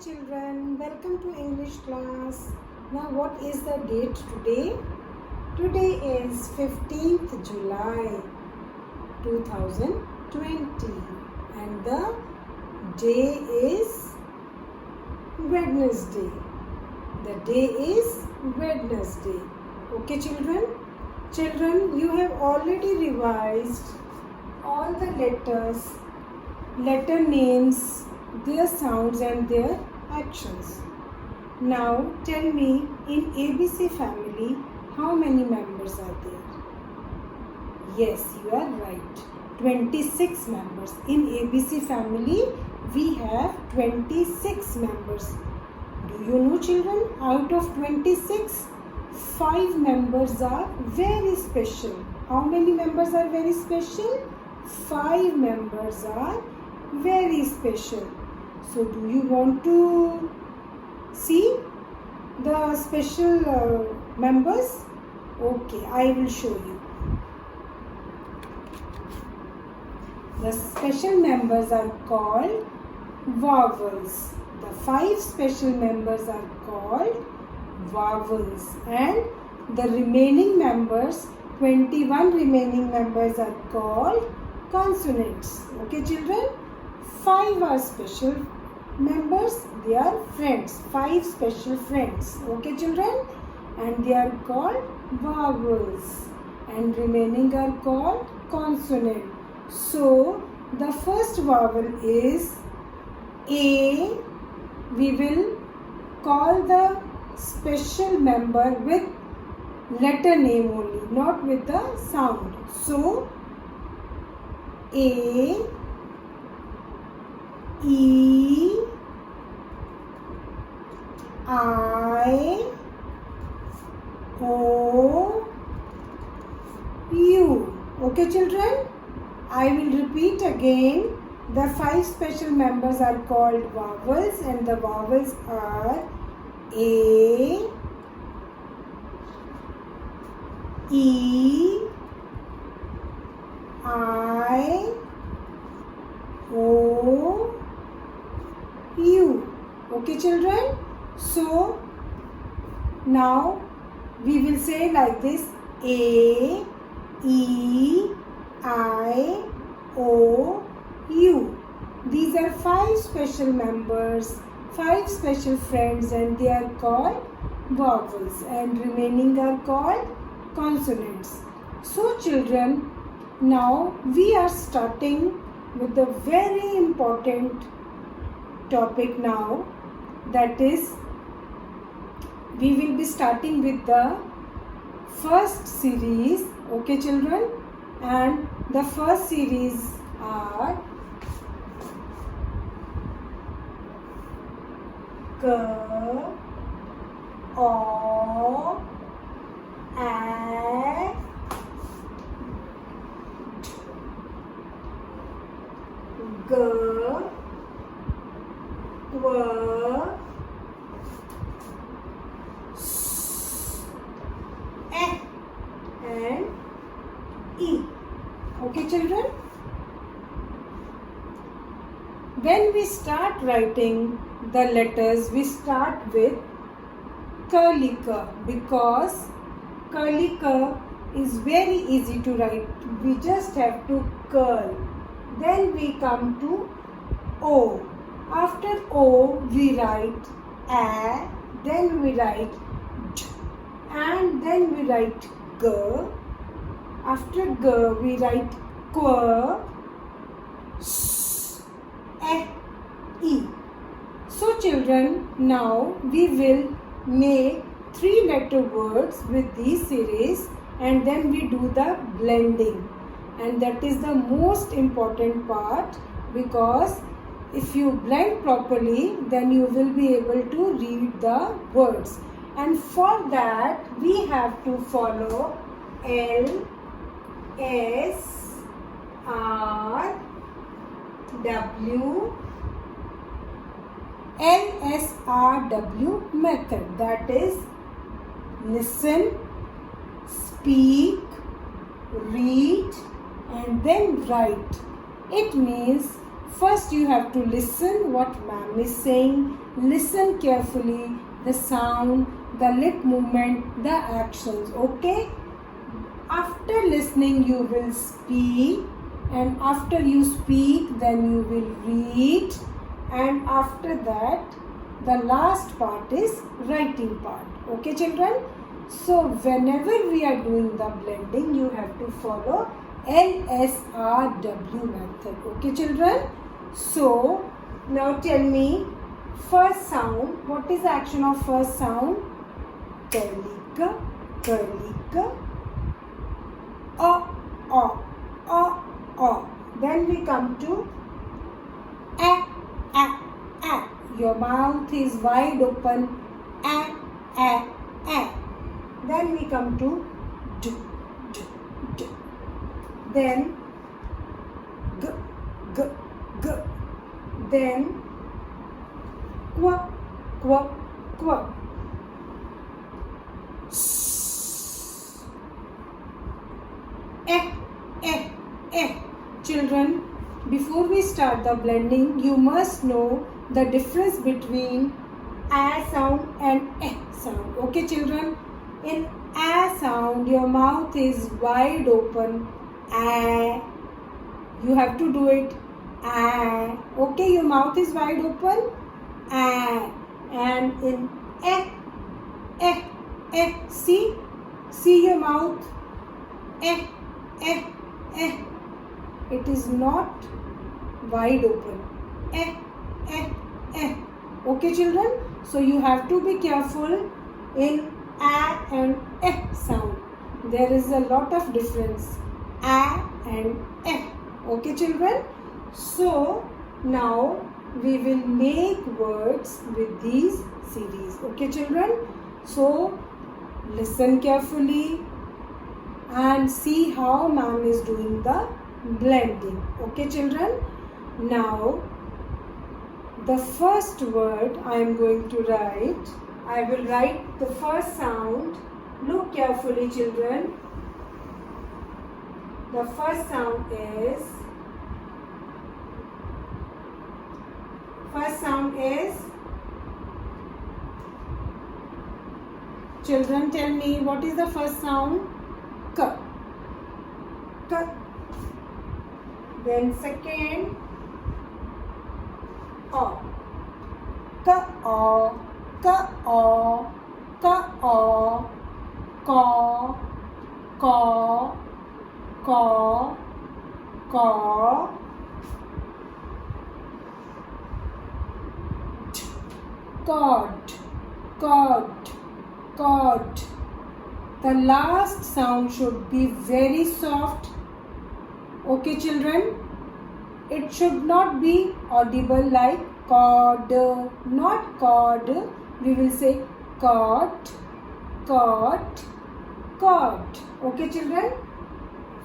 children, welcome to English class. Now what is the date today? Today is 15th July 2020 and the day is Wednesday. The day is Wednesday. Okay children? Children, you have already revised all the letters, letter names, their sounds and their actions. Now tell me, in ABC family, how many members are there? Yes, you are right. 26 members. In ABC family, we have 26 members. Do you know children? Out of 26, 5 members are very special. How many members are very special? 5 members are very special. So do you want to see the special members? Okay, I will show you. The special members are called vowels. The 5 special members are called vowels and the remaining members, 21 remaining members are called consonants. Okay children? 5 are special members, they are friends, 5 special friends. Okay children? And they are called vowels and remaining are called consonant. So the first vowel is A. We will call the special member with letter name only, not with the sound. So A, E, I, O, U. Okay children? I will repeat again. The 5 special members are called vowels and the vowels are A, E, I, O, U. Okay children? So now we will say like this: A, E, I, O, U. These are 5 special members, 5 special friends and they are called vowels and remaining are called consonants. So children, now we are starting with the very important topic now, that is we will be starting with the first series. Okay children? And the first series are K, O, A, G, W, S, E and E. Okay children? When we start writing the letters, we start with curly K because curly K is very easy to write. We just have to curl. Then we come to O. After O we write A, then we write J, and then we write G. After G we write Q, S, E. So children, now we will make 3-letter words with these series and then we do the blending, and that is the most important part because if you blend properly then you will be able to read the words, and for that we have to follow L, S, R, W, LSRW method, that is listen, speak, read and then write. It means First you have to listen what ma'am is saying. Listen carefully the sound, the lip movement, the actions. Okay? After listening you will speak, and after you speak then you will read, and after that the last part is writing part. Okay children? So whenever we are doing the blending you have to follow LSRW method. Okay children? So now tell me, first sound, what is the action of first sound? Curly-ka, curly-ka, o. Then we come to a. Your mouth is wide open. A. Then we come to d. Then g. Then qu. Eh. Children, before we start the blending, you must know the difference between a sound and eh sound. Okay children? In a sound, your mouth is wide open. A. You have to do it. A. Okay, your mouth is wide open. A. And in eh. See your mouth. Eh. It is not wide open. Eh. Okay children? So you have to be careful in a and eh sound. There is a lot of difference. A and eh. Okay children? So now we will make words with these series. Okay children? So listen carefully and see how ma'am is doing the blending. Okay children? Now the first word I am going to write. I will write the first sound. Look carefully children. The first sound is children, tell me what is the first sound? K. Then second o. Ka-o. Ka. Cod. The last sound should be very soft. Okay children? It should not be audible like cod, not cod. We will say cod. Okay children?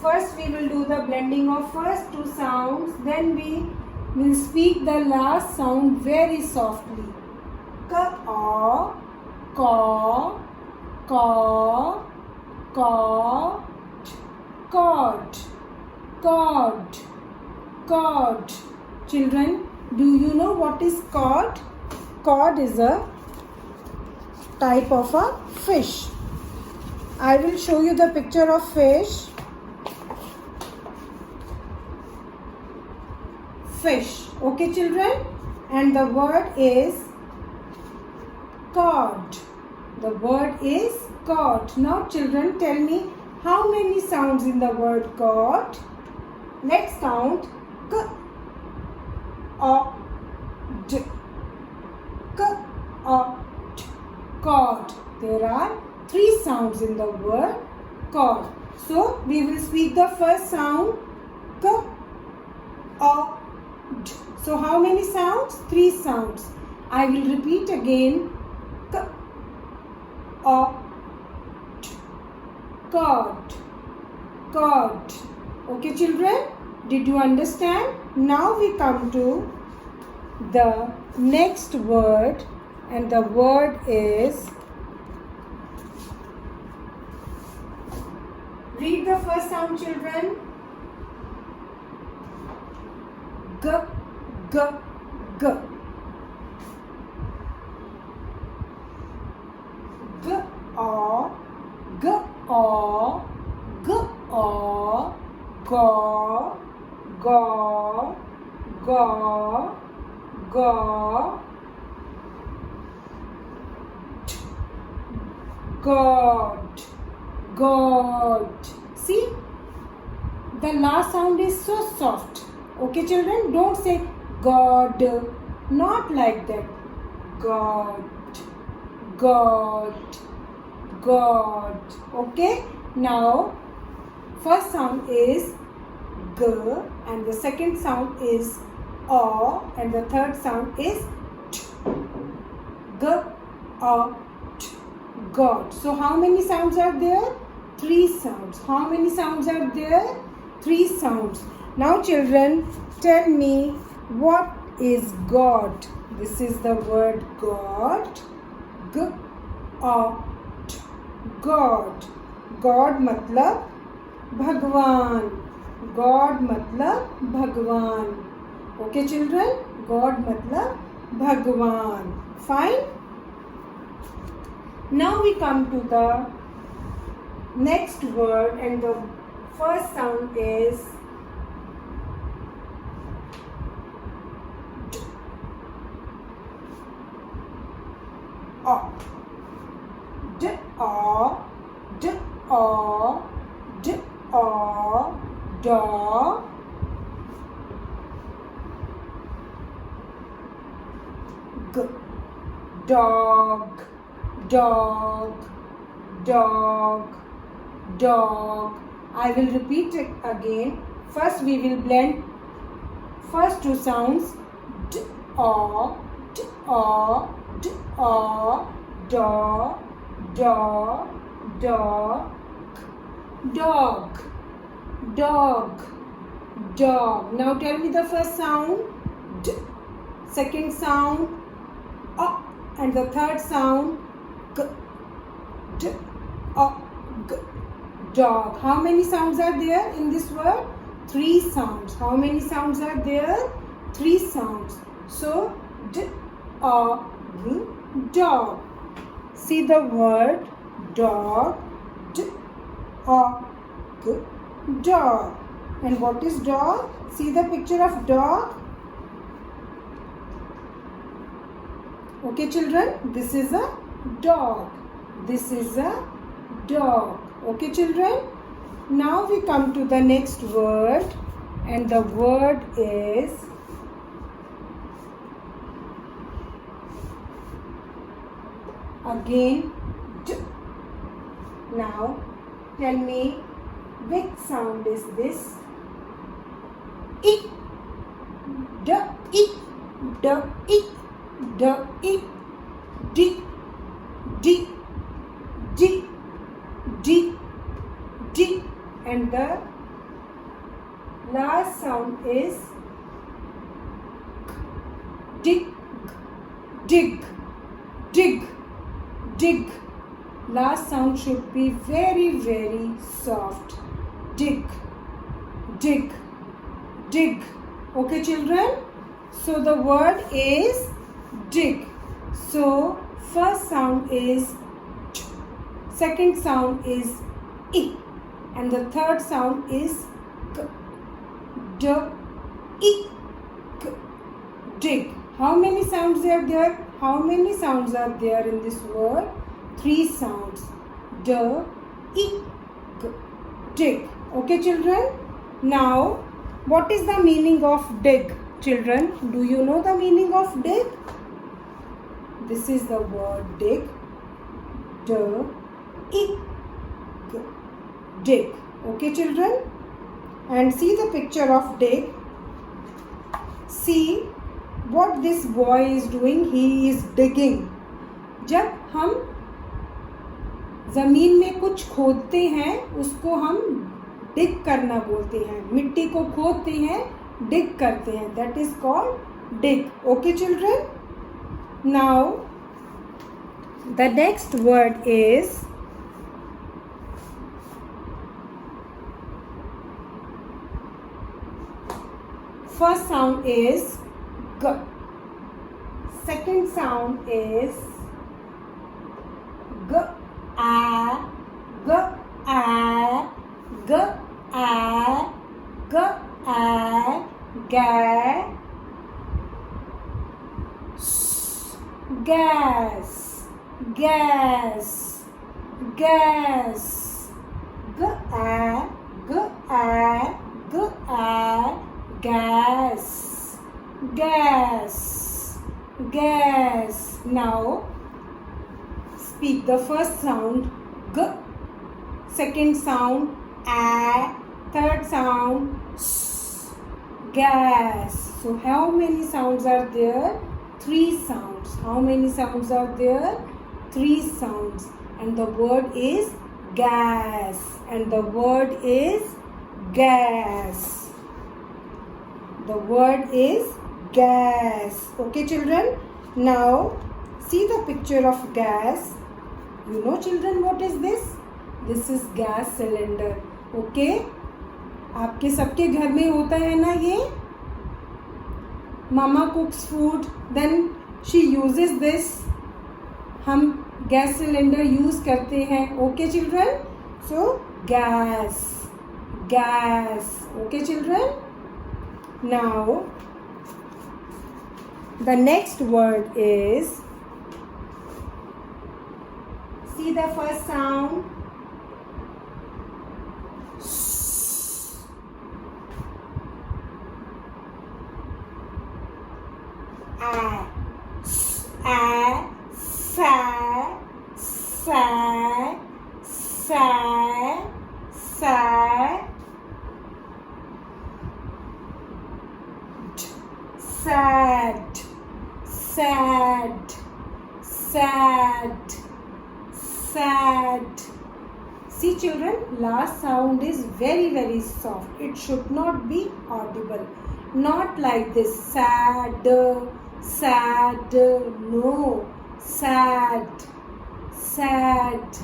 First we will do the blending of first two sounds. Then we will speak the last sound very softly. Ka-o, caw, cod. Children, do you know what is cod? Cod is a type of a fish. I will show you the picture of fish. Okay children? And the word is cod. The word is cod. Now children, tell me how many sounds in the word cod? Let's count. K, o, d. K, o, d. Cod. There are 3 sounds in the word cod. So we will speak the first sound. K, o, d. So how many sounds? 3 sounds. I will repeat again. K, o, d. Cod. Okay children? Did you understand? Now we come to the next word, and the word is, read the first sound children. G. G, G. G, O, G, O, G, O, Go, Go, Go, Go, God, God. See, the last sound is so soft. Okay, children, don't say God, not like that. God, God, God. Okay, now first sound is G and the second sound is O and the third sound is T. G, O, T. God. So how many sounds are there? 3 sounds. How many sounds are there? 3 sounds. Now children, tell me what is God? This is the word God. G, O, T. God. God मतलब भगवान. God मतलब भगवान. Okay children? God मतलब भगवान. Fine? Now we come to the next word and the first sound is D, O. D, O, D, O, D, O, Do, G, dog, dog, dog, dog. I will repeat it again. First we will blend first 2 sounds D, O, D, O, D, O, Do, Do, Do, dog, dog, dog. Now tell me the first sound D, second sound O and the third sound G, D, O, G. Dog. How many sounds are there in this word? 3 sounds. How many sounds are there? 3 sounds. So, D, O, G, dog. See the word dog. D, O, G, dog. And what is dog? See the picture of dog. Okay, children, this is a dog. This is a dog. Okay, children. Now we come to the next word and the word is again D. Now tell me which sound is this? I, D, I, D, I, D, I, D, D, D, D, D, and the last sound is dig, dig, dig, dig. Last sound should be very, very soft. Dig, dig, dig. Okay, children? So the word is dig. So first sound is T, second sound is I, and the third sound is K, D, I, K, dig. How many sounds are there? How many sounds are there in this word? 3 sounds. D, I, K, dig. Okay, children? Now, what is the meaning of dig? Children, do you know the meaning of dig? This is the word dig. D, I, K, dig. Okay, children? And see the picture of dig. See what this boy is doing. He is digging. जब हम ज़मीन में कुछ खोदते हैं उसको हम डिग करना बोलते हैं. मिट्टी को खोदते हैं, डिग करते हैं. That is called dig. Okay children? Now the next word is first sound is G. Second sound is G, A, G, A, G, A, G, A, Ga, gas, gas, gas. G, A, G, A, G, A, gas, gas, gas. Now speak the first sound G, second sound A, third sound S, gas. So how many sounds are there? 3 sounds. How many sounds are there? 3 sounds. And the word is gas. And the word is gas. The word is gas. Okay, children? Now, see the picture of gas. You know, children, what is this? This is gas cylinder. Okay? आपके सबके घर में होता है ना ये? Mama cooks food, then she uses this. हम gas cylinder use करते हैं. Okay, children? So gas, gas. Okay, children? Now the next word is, see the first sound. Sad, sad, sad, sad. See, children, last sound is very, very soft. It should not be audible. Not like this. Sad, sad. No. Sad, sad,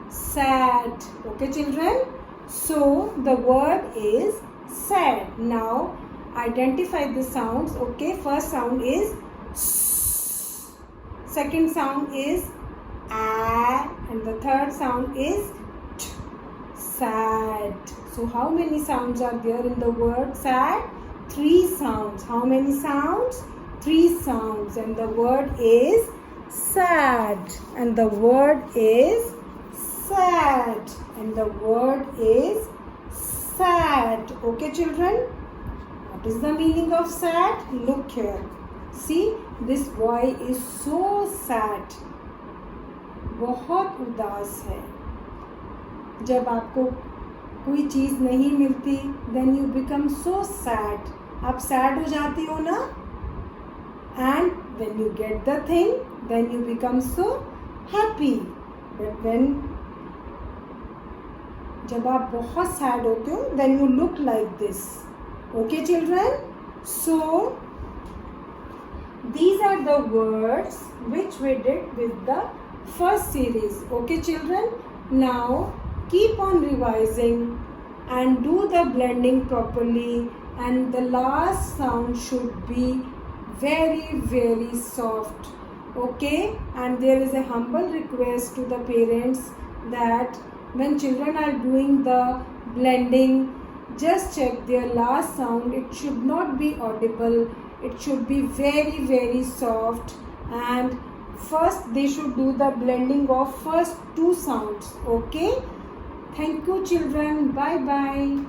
sad. Okay, children? So, the word is sad. Now, identify the sounds. Okay, first sound is S. Second sound is A. And the third sound is T. Sad. So, how many sounds are there in the word sad? 3 sounds. How many sounds? 3 sounds. And the word is sad. And the word is sad. And the word is sad. Okay, children? What is the meaning of sad? Look here. See, this boy is so sad. बहुत उदास है. जब आपको कोई चीज़ नहीं मिलती, then you become so sad. आप sad हो जाते हो ना? And when you get the thing, then you become so happy. But when जब आप बहुत sad होते हो, then you look like this. Okay, children? So, these are the words which we did with the first series. Okay, children? Now, keep on revising and do the blending properly, and the last sound should be very, very soft. Okay? And there is a humble request to the parents that when children are doing the blending, just check their last sound. It should not be audible. It should be very, very soft. And first they should do the blending of first 2 sounds. Okay? Thank you, children. Bye bye.